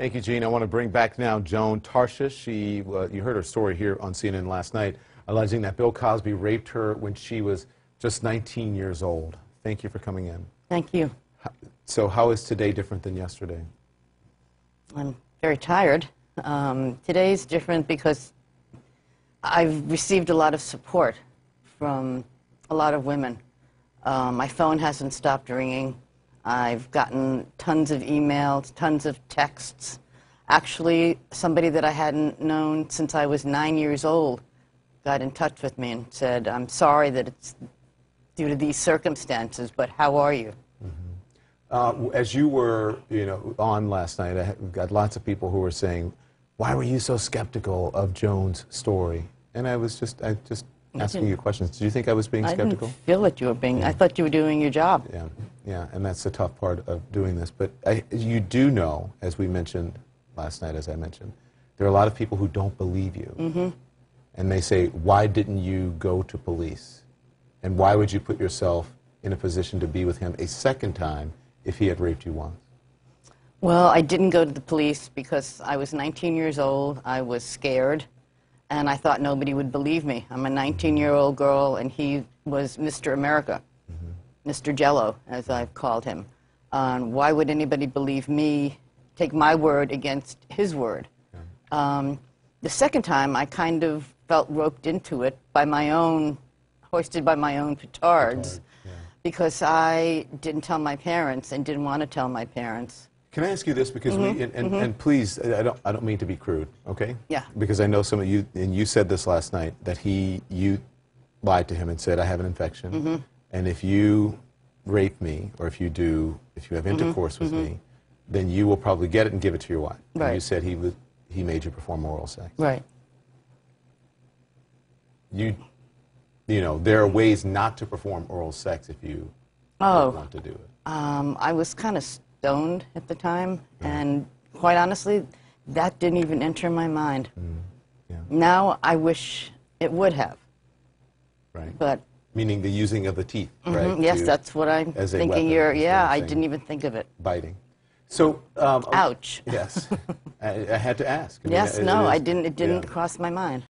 Thank you, Gene. I want to bring back now Joan Tarshish. You heard her story here on CNN last night, alleging that Bill Cosby raped her when she was just 19 years old. Thank you for coming in. Thank you. So how is today different than yesterday? I'm very tired. Today's different because I've received a lot of support from a lot of women. My phone hasn't stopped ringing. I've gotten tons of emails, tons of texts. Actually, somebody that I hadn't known since I was 9 years old got in touch with me and said, "I'm sorry that it's due to these circumstances, but how are you?" As you were, on last night, I got lots of people who were saying, "Why were you so skeptical of Joan's story?" And I just asking you questions. Did you think I was being skeptical? I didn't feel that you were being. I thought you were doing your job. Yeah, and that's the tough part of doing this. But you do know, as we mentioned last night, as I mentioned, there are a lot of people who don't believe you. And they say, "Why didn't you go to police? And why would you put yourself in a position to be with him a second time if he had raped you once?" Well, I didn't go to the police because I was 19 years old. I was scared, and I thought nobody would believe me. I'm a 19-year-old girl, and he was Mr. America, Mr. Jello, as I've called him. Why would anybody believe me, take my word against his word? The second time, I kind of felt roped into it by my own, hoisted by my own petards. Because I didn't tell my parents and didn't want to tell my parents. Can I ask you this? Because and please, I don't mean to be crude, okay? Yeah. Because I know some of you, and you said this last night, that you lied to him and said, "I have an infection, and if you rape me, or if you have intercourse with me, then you will probably get it and give it to your wife." Right. And you said he made you perform oral sex. Right. There are ways not to perform oral sex if you don't want to do it. I was kind of stoned at the time, and quite honestly, that didn't even enter my mind. Now I wish it would have. Right. But meaning the using of the teeth, right? Yes, that's what I'm thinking. I didn't even think of it. Biting. So. Ouch. Yes. I had to ask. Yes, no, I didn't. It didn't cross my mind.